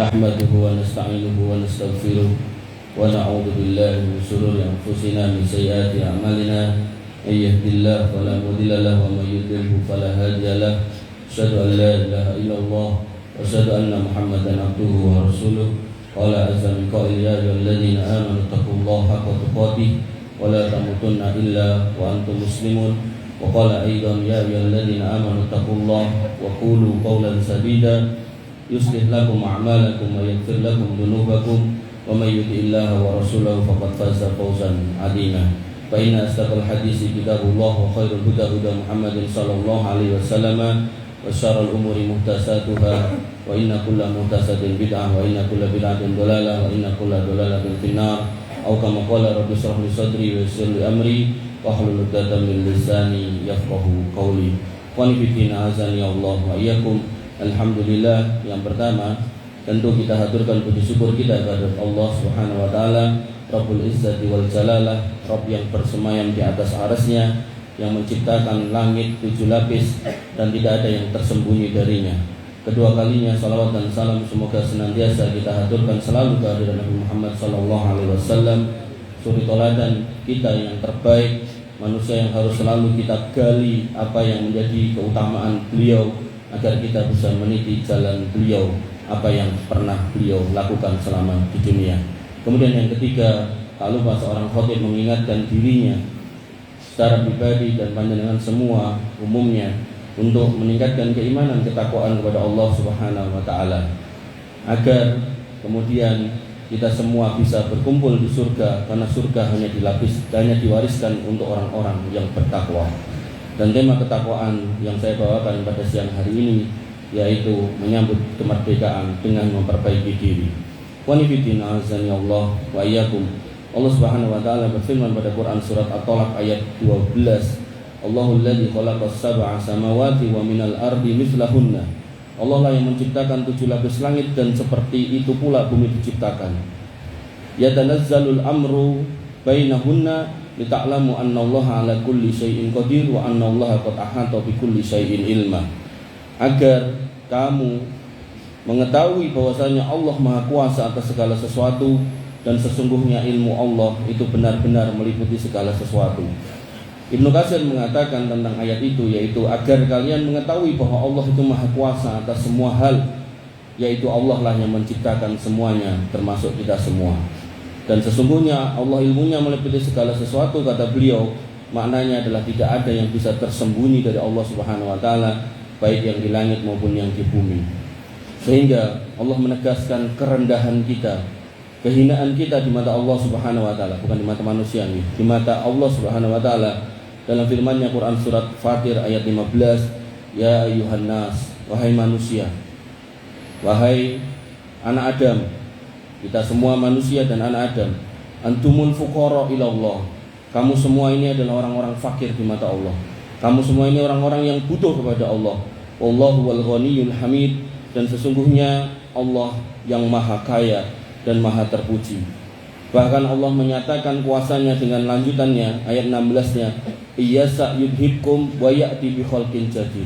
نحمده ونستعينه ونستغفره ونعوذ بالله من شرور أنفسنا من سيئات أعمالنا من يهد الله فلا مضل له ومن يضلل فلا هادي له أشهد أن لا إله إلا الله وأشهد أن محمدا عبده ورسوله قال عز من قائل يا أيها الذين آمنوا اتقوا الله حق تقاته ولا تموتن إلا وأنتم مسلمون وقال أيضا يا أيها الذين آمنوا اتقوا الله وقولوا قولا سديدا يصلح لكم أعمالكم ويغفر لكم ذنوبكم ومن يطع الله ورسوله فقد فاز فوزا عظيما فإن أصدق الحديث كتاب الله وخير الهدى هدى محمد صلى الله عليه وسلم وشر الأمور محدثاتها وإن كل محدثة بدعة وإن كل بدعة ضلالة وإن كل ضلالة في النار أو كما قال رب اشرح لي صدري ويسر لي أمري واحلل عقدة من لساني يفقهوا قولي Qanifiddin azani Allah wa iyyakum. Alhamdulillah, yang pertama tentu kita haturkan puji syukur kita kepada Allah Subhanahu wa taala, Rabbul Izzati wal Jalalah, Rabb yang bersemayam di atas arasnya, yang menciptakan langit 7 lapis dan tidak ada yang tersembunyi darinya. Kedua kalinya salawat dan salam semoga senantiasa kita haturkan selalu kehadiran Nabi Muhammad sallallahu alaihi wasallam, suri teladan kita yang terbaik, manusia yang harus selalu kita gali apa yang menjadi keutamaan beliau agar kita bisa meniti jalan beliau, apa yang pernah beliau lakukan selama di dunia. Kemudian yang ketiga, tak lupa seorang khatib mengingatkan dirinya secara pribadi dan panjenengan semua umumnya untuk meningkatkan keimanan ketakwaan kepada Allah Subhanahu wa taala agar kemudian kita semua bisa berkumpul di surga, karena surga hanya diwariskan untuk orang-orang yang bertakwa. Dan tema ketakwaan yang saya bawakan pada siang hari ini yaitu menyambut kemerdekaan dengan memperbaiki diri. Qanifiddin azani Allah wa iyyakum. Allah Subhanahu wa taala berfirman pada Quran surat At-Talaq ayat 12, Allahul ladzi khalaqas sab'a samawati wa minal ardi mithlahunna. Allah lah yang menciptakan 7 lapis langit dan seperti itu pula bumi diciptakan. Yatanazzalul amru bainahunna lita'lamu annallaha ala kulli syai'in qadir wa annallaha qad ahata bi kulli syai'in ilma. Agar kamu mengetahui bahwasanya Allah Maha Kuasa atas segala sesuatu dan sesungguhnya ilmu Allah itu benar-benar meliputi segala sesuatu. Ibnu Katsir mengatakan tentang ayat itu yaitu agar kalian mengetahui bahwa Allah itu Maha Kuasa atas semua hal, yaitu Allah lah yang menciptakan semuanya termasuk kita semua. Dan sesungguhnya Allah ilmunya meliputi segala sesuatu, kata beliau, maknanya adalah tidak ada yang bisa tersembunyi dari Allah Subhanahu wa taala, baik yang di langit maupun yang di bumi. Sehingga Allah menegaskan kerendahan kita, kehinaan kita di mata Allah Subhanahu wa taala, bukan di mata manusia nih, di mata Allah Subhanahu wa taala. Dalam firman-Nya Quran surat Fatir ayat 15, ya ayyuhan nas, wahai manusia, wahai anak Adam, kita semua manusia dan anak Adam, antumul fuqara ilallah, kamu semua ini adalah orang-orang fakir di mata Allah. Kamu semua ini orang-orang yang butuh kepada Allah. Wallahu wal ghaniyul hamid, dan sesungguhnya Allah yang maha kaya dan maha terpuji. Bahkan Allah menyatakan kuasanya dengan lanjutannya ayat 16-nya, iyasa yudhibkum wa ya'ti bi khalqin jadid.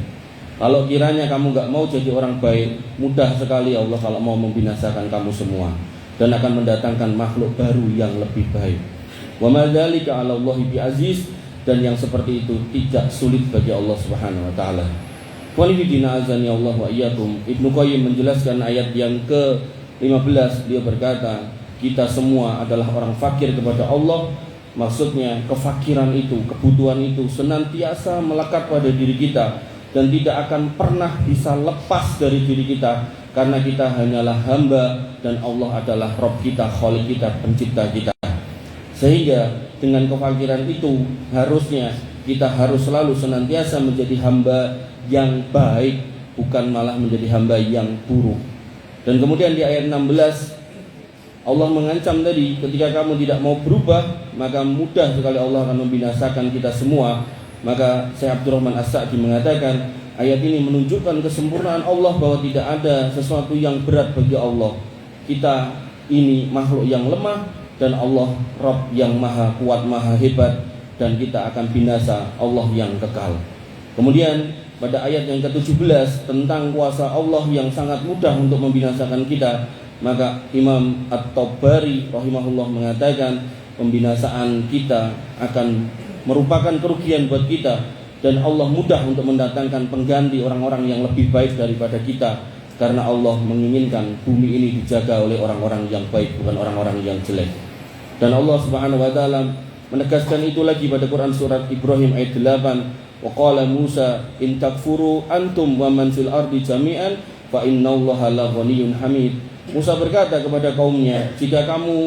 Kalau kiranya kamu enggak mau jadi orang baik, mudah sekali Allah kalau mau membinasakan kamu semua dan akan mendatangkan makhluk baru yang lebih baik. Wa ma dzalika 'ala Allahi bi aziz, dan yang seperti itu tidak sulit bagi Allah Subhanahu wa taala. Qanifiddin azani Allah wa iyyakum. Ibnu Qayyim menjelaskan ayat yang ke-15, dia berkata, kita semua adalah orang fakir kepada Allah. Maksudnya kefakiran itu, kebutuhan itu senantiasa melekat pada diri kita dan tidak akan pernah bisa lepas dari diri kita, karena kita hanyalah hamba dan Allah adalah Rabb kita, Khalik kita, pencipta kita. Sehingga dengan kefakiran itu harusnya kita harus selalu senantiasa menjadi hamba yang baik, bukan malah menjadi hamba yang buruk. Dan kemudian di ayat 16 Allah mengancam tadi, ketika kamu tidak mau berubah, maka mudah sekali Allah akan membinasakan kita semua. Maka Syekh Abdurrahman As-Sa'di mengatakan, ayat ini menunjukkan kesempurnaan Allah, bahwa tidak ada sesuatu yang berat bagi Allah. Kita ini makhluk yang lemah dan Allah Rabb yang maha kuat, maha hebat, dan kita akan binasa Allah yang kekal. Kemudian pada ayat yang ke-17 tentang kuasa Allah yang sangat mudah untuk membinasakan kita, Maka Imam At-Tabari rahimahullah mengatakan pembinasaan kita akan merupakan kerugian buat kita, dan Allah mudah untuk mendatangkan pengganti orang-orang yang lebih baik daripada kita, karena Allah menginginkan bumi ini dijaga oleh orang-orang yang baik, bukan orang-orang yang jelek. Dan Allah Subhanahu wa taala menegaskan itu lagi pada Quran surat Ibrahim ayat 8, wa qala Musa in takfuru antum wa man fil ardi jami'an fa innallaha la ghaniyyun hamid. Musa berkata kepada kaumnya, jika kamu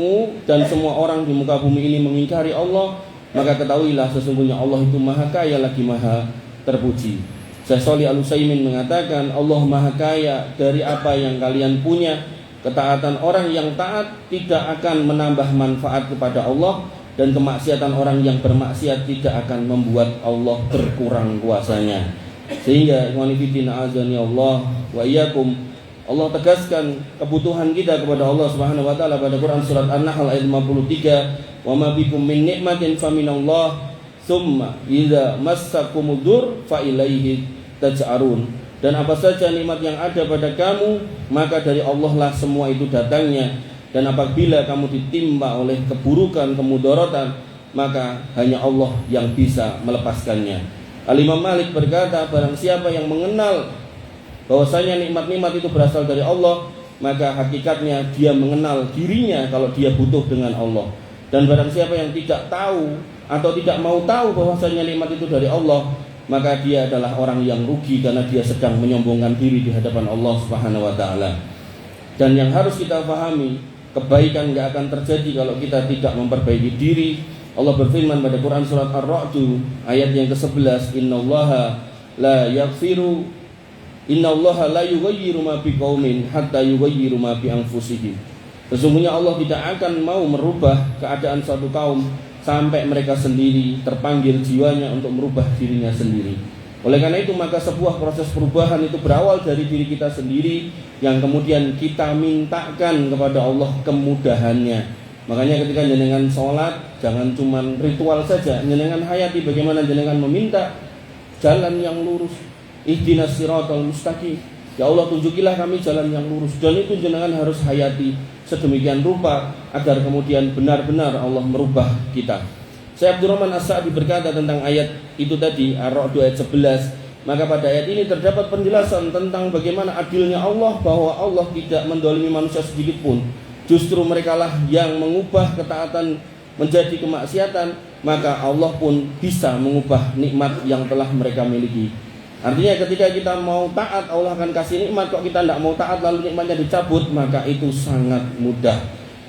dan semua orang di muka bumi ini mengingkari Allah, maka ketahuilah sesungguhnya Allah itu maha kaya lagi maha terpuji. Syekh Shalih Al-Utsaimin mengatakan Allah maha kaya dari apa yang kalian punya. Ketaatan orang yang taat tidak akan menambah manfaat kepada Allah, dan kemaksiatan orang yang bermaksiat tidak akan membuat Allah berkurang kuasanya. Sehingga ikhwani fillah azani Allah wa iyyakum, Allah tegaskan kebutuhan kita kepada Allah Subhanahu wa taala pada Quran surat An-Nahl ayat 53, "Wa ma bikum min ni'matin faminallah, tsumma idza massakumud-dur fa ilaihi taj'arun." Dan apa saja nikmat yang ada pada kamu, maka dari Allah lah semua itu datangnya. Dan apabila kamu ditimpa oleh keburukan, kemudaratan, maka hanya Allah yang bisa melepaskannya. Al-Imam Malik berkata, barang siapa yang mengenal bahwasanya nikmat-nikmat itu berasal dari Allah, maka hakikatnya dia mengenal dirinya kalau dia butuh dengan Allah. Dan barang siapa yang tidak tahu atau tidak mau tahu bahwasanya nikmat itu dari Allah, maka dia adalah orang yang rugi, karena dia sedang menyombongkan diri di hadapan Allah Subhanahu wa taala. Dan yang harus kita pahami, kebaikan tidak akan terjadi kalau kita tidak memperbaiki diri. Allah berfirman pada Quran surat Ar-Ra'd ayat yang ke-11, Innallaha la yughayyiru ma biqaumin hatta yughayyiru ma bi anfusihim. Sesungguhnya Allah tidak akan mau merubah keadaan suatu kaum sampai mereka sendiri terpanggil jiwanya untuk merubah dirinya sendiri. Oleh karena itu, maka sebuah proses perubahan itu berawal dari diri kita sendiri, yang kemudian kita mintakan kepada Allah kemudahannya. Makanya ketika jenengan sholat, jangan cuma ritual saja, jenengan hayati bagaimana jenengan meminta jalan yang lurus. Ihdinas siratal mustaqim. Ya Allah, tunjukilah kami jalan yang lurus. Dan itu jenengan harus hayati sedemikian rupa agar kemudian benar-benar Allah merubah kita. Syekh Abdurrahman As-Sa'di berkata tentang ayat itu tadi, Ar-Ra'd ayat 11. Maka pada ayat ini terdapat penjelasan tentang bagaimana adilnya Allah, bahwa Allah tidak mendolimi manusia sedikit pun. Justru merekalah yang mengubah ketaatan menjadi kemaksiatan, maka Allah pun bisa mengubah nikmat yang telah mereka miliki. Artinya ketika kita mau taat, Allah akan kasih nikmat. Kok kita tidak mau taat lalu nikmatnya dicabut, maka itu sangat mudah.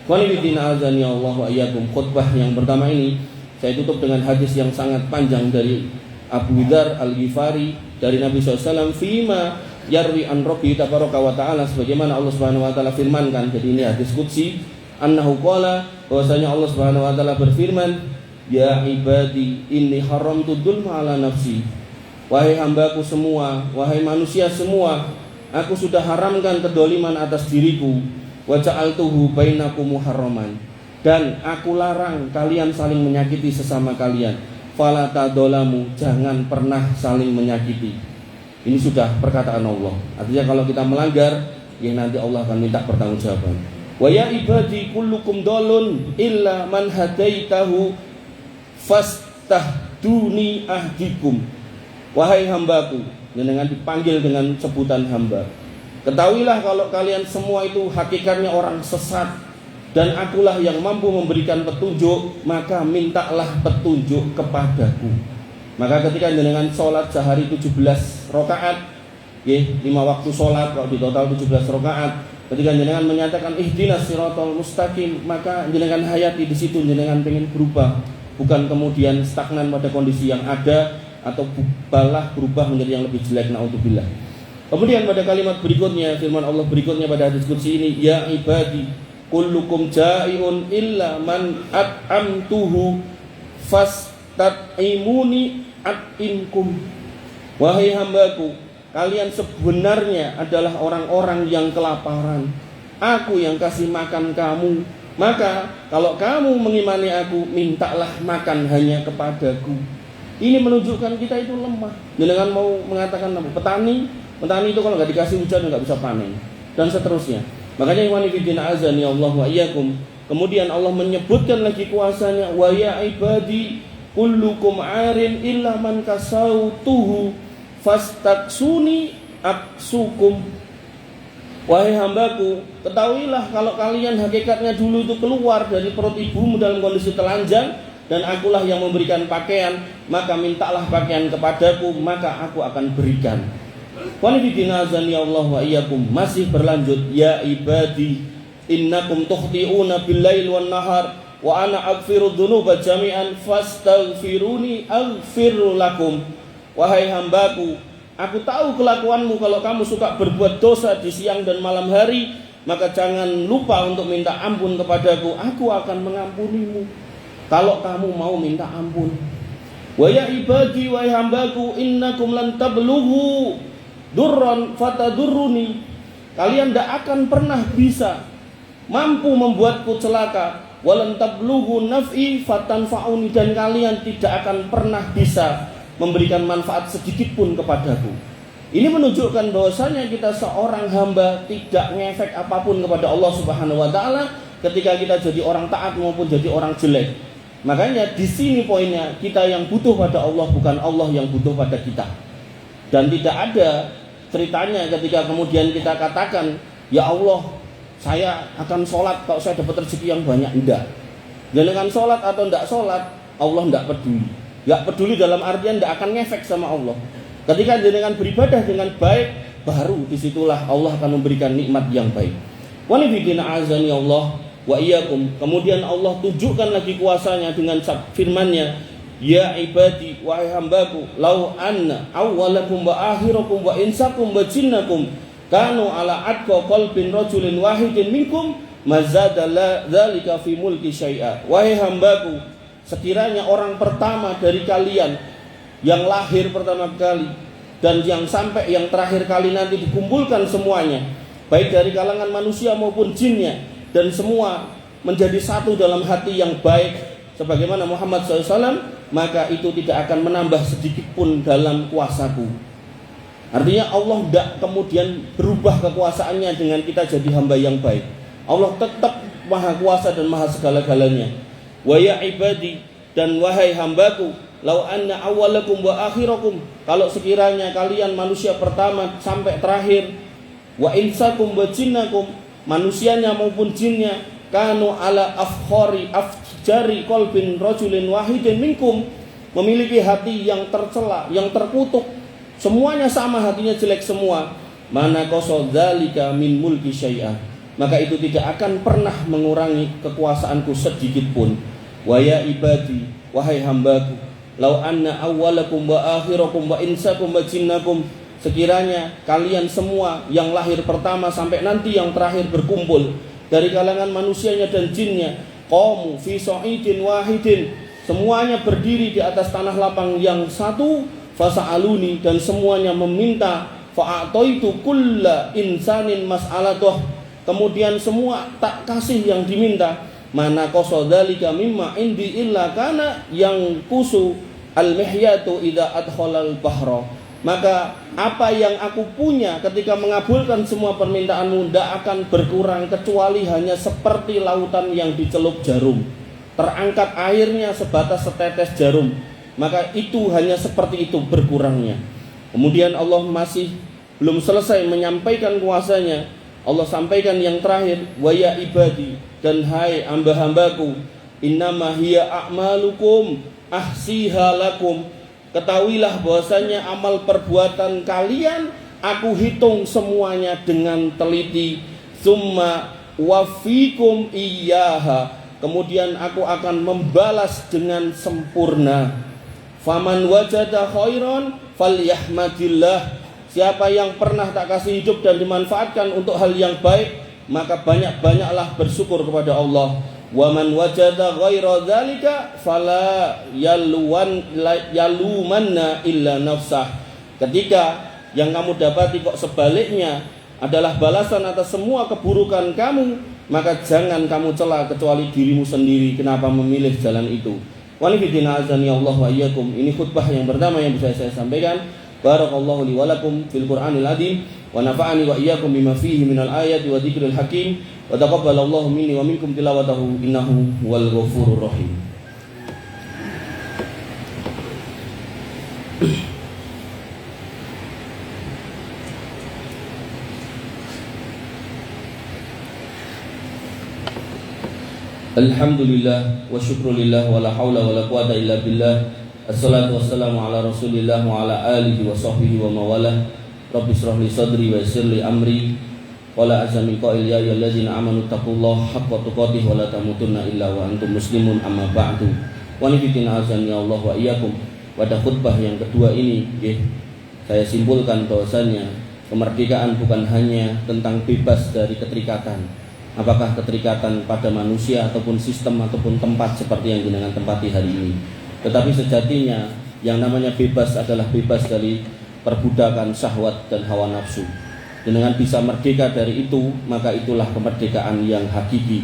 Qanifidina azani Allah wa iyyakum. Khutbah yang pertama ini saya tutup dengan hadis yang sangat panjang dari Abu Dzar Al-Ghifari dari Nabi SAW, fima yarwi an Rabbi tabaraka wa ta'ala, sebagaimana Allah Subhanahu wa taala firmankan. Jadi ini hadis qudsi, annahu qala, bahwasanya Allah Subhanahu wa taala berfirman, ya ibadi inni haramtu dzulma ala nafsi. Wahai hambaku semua, wahai manusia semua, aku sudah haramkan kedoliman atas diriku. Wa ja'altuhu bainakum muharraman, dan aku larang kalian saling menyakiti sesama kalian. Fala tadzalamu, jangan pernah saling menyakiti. Ini sudah perkataan Allah. Artinya kalau kita melanggar, ya nanti Allah akan minta pertanggungjawaban. Wa ya ibadi kullukum dhalun illa man hadaitahu fastahduni ahdikum. Wahai hambaku, dengan dipanggil dengan sebutan hamba. Ketahuilah kalau kalian semua itu hakikatnya orang sesat, dan akulah yang mampu memberikan petunjuk, maka mintalah petunjuk kepadaku. Maka ketika dengan sholat sehari 17 rakaat, 5 waktu sholat, kalau di total 17 rakaat, ketika jenengan menyatakan ihdinas siratal mustaqim, maka jenengan hayati di situ jenengan pengen berubah, bukan kemudian stagnan pada kondisi yang ada, atau balah berubah menjadi yang lebih jelek, naudzubillah. Kemudian pada kalimat berikutnya, firman Allah berikutnya pada hadis qudsi ini, ya ibadi kullukum ja'iun illa man at'amtuhu fastat'imuni at'imkum. Wahai hambaku, kalian sebenarnya adalah orang-orang yang kelaparan, aku yang kasih makan kamu. Maka kalau kamu mengimani aku, mintalah makan hanya kepadaku. Ini menunjukkan kita itu lemah. Jangan mau mengatakan apa? Petani itu kalau nggak dikasih hujan nggak bisa panen, dan seterusnya. Makanya ikhwan fillah azani Allah wa iyyakum, kemudian Allah menyebutkan lagi kuasanya, wa ya ibadi kullukum arin illa man kasautuhu fastaksuni aksukum. Wahai hambaku, ketahuilah kalau kalian hakikatnya dulu itu keluar dari perut ibumu dalam kondisi telanjang, dan akulah yang memberikan pakaian, maka mintalah pakaian kepadaku, maka aku akan berikan. Walidinazani Allah wa iyyakum, masih berlanjut, ya ibadi innakum tukhti'una bil-lail wan nahar wa ana aghfiru dzunuba jami'an fastaghfiruni aghfir lakum. Wahai hambaku, aku tahu kelakuanmu kalau kamu suka berbuat dosa di siang dan malam hari, maka jangan lupa untuk minta ampun kepadaku, aku akan mengampunimu kalau kamu mau minta ampun. Wa ya ibadi, wahai hambaku, innakum lan tablughu durran fatadurruni, kalian tidak akan pernah bisa mampu membuatku celaka, walan tablughu naf'i fatanfa'uni, dan kalian tidak akan pernah bisa memberikan manfaat sedikit pun kepadaku. Ini menunjukkan bahwasanya kita seorang hamba tidak ngefek apapun kepada Allah Subhanahu wa taala ketika kita jadi orang taat maupun jadi orang jelek. Makanya di sini poinnya, kita yang butuh pada Allah, bukan Allah yang butuh pada kita. Dan tidak ada ceritanya ketika kemudian kita katakan, ya Allah, saya akan sholat kalau saya dapat rezeki yang banyak. Enggak. Dengan sholat atau enggak sholat, Allah enggak peduli. Enggak peduli dalam artian enggak akan ngefek sama Allah. Ketika dengan beribadah dengan baik, baru disitulah Allah akan memberikan nikmat yang baik. Walidina azani Allah wa iyyakum. Kemudian Allah tunjukkan lagi kuasanya dengan firman-Nya, ya ibadi, wahai hambaku, lau anna awwalakum wa akhirakum wa insakum wa jinnakum kanu ala atqa qalbin rajulin wahidin minkum mazada dzalika fi mulki syai'a. Wahai hambaku, sekiranya orang pertama dari kalian yang lahir pertama kali dan yang sampai yang terakhir kali nanti dikumpulkan semuanya, baik dari kalangan manusia maupun jinnya, dan semua menjadi satu dalam hati yang baik sebagaimana Muhammad SAW, maka itu tidak akan menambah sedikit pun dalam kuasaku. Artinya Allah tidak kemudian berubah kekuasaannya dengan kita jadi hamba yang baik. Allah tetap maha kuasa dan maha segala-galanya. Wa ya ibadi, dan wahai hambaku, lau anna awwalakum wa akhirakum, kalau sekiranya kalian manusia pertama sampai terakhir, wa insakum wa jinnakum, manusianya maupun jinnya, kanu ala afjari qalbin rajulin wahidin minkum, memiliki hati yang tercela, yang terkutuk, semuanya sama, hatinya jelek semua, mana qasad dzalika min mulki syai'a, maka itu tidak akan pernah mengurangi kekuasaanku sedikit pun. Wa ya ibadi, wahai hambaku, lau anna awwalakum wa akhirakum wa insakum wa jinnakum, sekiranya kalian semua yang lahir pertama sampai nanti yang terakhir berkumpul dari kalangan manusianya dan jinnya, qamu fi sa'idin wahidin, semuanya berdiri di atas tanah lapang yang satu, fasa'aluni, dan semuanya meminta, fa'ataitu kulla insanin mas'alatuh, kemudian semua tak kasih yang diminta, mana qasadzalika mimma indi illa kana yang kusu al-mihyatu idza adkhalal bahra, maka apa yang aku punya ketika mengabulkan semua permintaanmu tidak akan berkurang kecuali hanya seperti lautan yang dicelup jarum, terangkat airnya sebatas setetes jarum, maka itu hanya seperti itu berkurangnya. Kemudian Allah masih belum selesai menyampaikan kuasanya, Allah sampaikan yang terakhir, wa ya ibadi, dan hai hamba-hambaku, innama hiya a'malukum ahsiha lakum, ketahuilah bahwasanya amal perbuatan kalian aku hitung semuanya dengan teliti, summa wafikum iyyaha, kemudian aku akan membalas dengan sempurna. Faman wajada khairan falyahmadillah, siapa yang pernah tak kasih hidup dan dimanfaatkan untuk hal yang baik, maka banyak-banyaklah bersyukur kepada Allah. Wa man wajada ghaira dzalika fala yalumanna illa nafsah, ketika yang kamu dapati kok sebaliknya adalah balasan atas semua keburukan kamu, maka jangan kamu cela kecuali dirimu sendiri, kenapa memilih jalan itu. Walidina azani Allah wa iyyakum, ini khutbah yang pertama yang bisa saya sampaikan. Barakallahu li wa lakum fil Qur'anil azim wa nafa'ani wa iyyakum bima fihi minal ayati wa dzikril hakim wa taqabbalallahu minni wa minkum tilawatahu innahu huwal ghafurur rahim. Alhamdulillah wa syukrulillah wa la hawla wa la quwata illa billah. Assalatu wassalamu ala rasulillah wa ala alihi wa sahbihi wa mawalah. Rabbi shrah li sadri wa yassir li amri wa la azami qail ya ayyuhallazina amanu taqullaha haqqa tuqatih wa la tamutunna illa wa antum muslimun amma ba'du. Wa nifitina azan ya Allah wa iyyakum. Pada khutbah yang kedua ini saya simpulkan bahwasannya kemerdekaan bukan hanya tentang bebas dari keterikatan. Apakah keterikatan pada manusia ataupun sistem ataupun tempat seperti yang jenengan tempati hari ini. Tetapi sejatinya yang namanya bebas adalah bebas dari perbudakan syahwat dan hawa nafsu. Jenengan bisa merdeka dari itu, maka itulah kemerdekaan yang hakiki.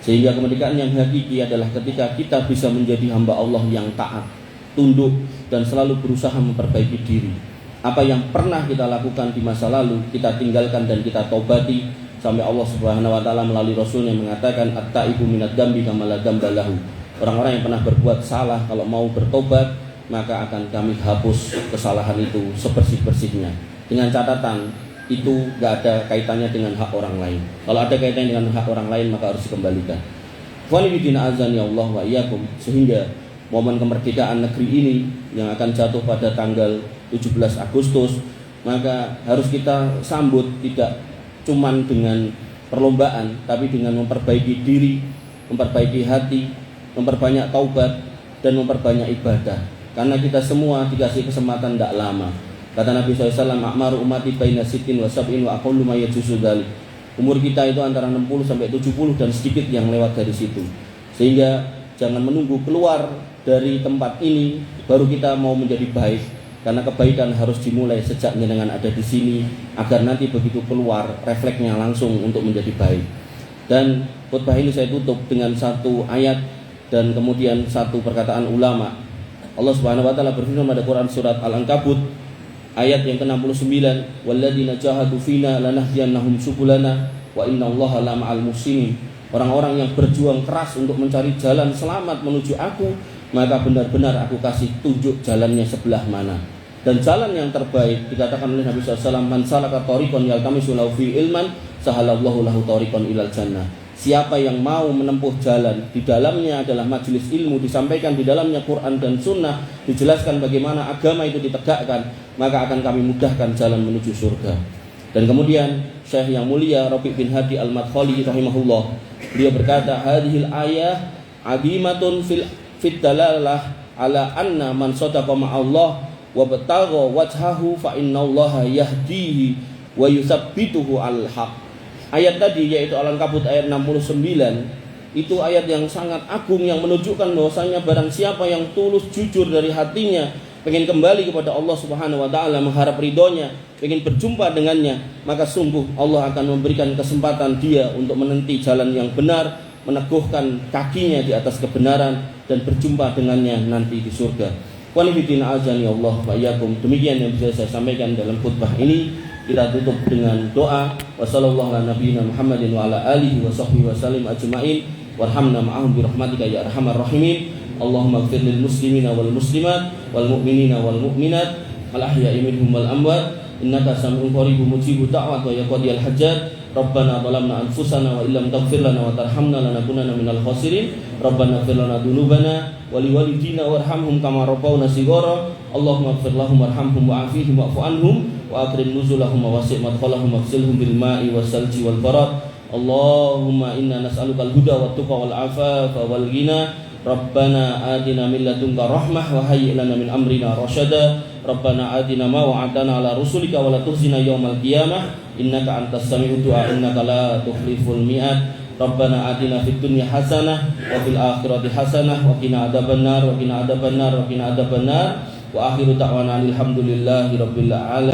Sehingga kemerdekaan yang hakiki adalah ketika kita bisa menjadi hamba Allah yang taat, tunduk dan selalu berusaha memperbaiki diri. Apa yang pernah kita lakukan di masa lalu kita tinggalkan dan kita tobati. Sampai Allah Subhanahu wa taala melalui Rasulnya mengatakan at-taibu minad dambi kama la damba lahu. Orang-orang yang pernah berbuat salah kalau mau bertobat, maka akan kami hapus kesalahan itu sebersih-bersihnya. Dengan catatan itu gak ada kaitannya dengan hak orang lain. Kalau ada kaitannya dengan hak orang lain maka harus dikembalikan. Walidina azani Allah wa iyyakum. Sehingga momen kemerdekaan negeri ini yang akan jatuh pada tanggal 17 Agustus, maka harus kita sambut tidak cuman dengan perlombaan, tapi dengan memperbaiki diri, memperbaiki hati, memperbanyak taubat dan memperbanyak ibadah. Karena kita semua dikasih kesempatan tidak lama. Kata Nabi SAW, "A'maru ummati baina sittin wa sab'in wa aqallu ma yajuzu dzalik." Umur kita itu antara 60 sampai 70 dan sedikit yang lewat dari situ. Sehingga jangan menunggu keluar dari tempat ini baru kita mau menjadi baik. Karena kebaikan harus dimulai sejak jenengan ada di sini agar nanti begitu keluar refleksnya langsung untuk menjadi baik. Dan khutbah ini saya tutup dengan satu ayat dan kemudian satu perkataan ulama. Allah Subhanahu wa taala berfirman pada Quran surat Al-Ankabut ayat yang ke-69, "Walladzina jahadu fina lanahdiyannahum subulana wa innallaha lama'al muhsinin." Orang-orang yang berjuang keras untuk mencari jalan selamat menuju aku, maka benar-benar aku kasih tunjuk jalannya sebelah mana. Dan jalan yang terbaik dikatakan oleh Nabi SAW, "Man salaka thariqan yaltamisu lahu fi ilman, sahalallahu lahu thariqan ilal jannah." Siapa yang mau menempuh jalan, di dalamnya adalah majelis ilmu, disampaikan di dalamnya Quran dan Sunnah, dijelaskan bagaimana agama itu ditegakkan, maka akan kami mudahkan jalan menuju surga. Dan kemudian Syekh yang mulia Rabi' bin Hadi Al-Madkhali rahimahullah, beliau berkata, "Hadhil ayah adimatun fit dalalah ala anna man sadaqa ma'allah wa batagha wajhahu fa innallaha yahdihi wa yusabbituhu al-haq." Ayat tadi yaitu Al-Ankabut ayat 69 itu ayat yang sangat agung yang menunjukkan bahwasanya barang siapa yang tulus jujur dari hatinya pengen kembali kepada Allah Subhanahu wa taala, mengharap ridhonya, pengen berjumpa dengannya, maka sungguh Allah akan memberikan kesempatan dia untuk meniti jalan yang benar, meneguhkan kakinya di atas kebenaran dan berjumpa dengannya nanti di surga. Walidina azani Allah wa iyyakum. Demikian yang bisa saya sampaikan dalam khutbah ini. Kita tutup dengan doa. Wassallallahu ala nabiyina Muhammadin wa ala alihi wa sahbihi wa sallim ajma'in. Warhamna ma'ahum bi rahmatika ya arhamar rahimin. Allahumma ighfir lil muslimina wal muslimat wal mu'minina wal mu'minat al ahya'i minhum wal amwat innaka sami'un qaribun mujibud da'wat wa yaqdiyal hajat. Rabbana zalamna anfusana wa illam taghfir lana wa tarhamna lanakunanna minal khasirin. Rabbana ighfir lana dzunubana wa liwalidina warhamhum kama rabbawna shighara. Allahumma ighfir lahum warhamhum wa'afihim wa'fu anhum wa akrim nuzulahum wa wasi' madkhalahum waghsilhum bil ma'i wassalji wal barad. Allahumma inna nas'aluka al-huda wat tuqa wal afafa wal ghina. Rabbana atina min ladunka rahmah wa hayyi' lana min amrina rasyada. Rabbana atina ma wa'adtana ala rusulika wa la tukhzina yaumal qiyamah innaka antas sami'ud du'a innaka la tukhliful mi'ad. Rabbana atina fid dunya hasanah wa fil akhirati hasanah wa qina adzabannar wa qina adzabannar wa qina adzabannar wa akhiru da'wana alhamdulillahi rabbil alamin.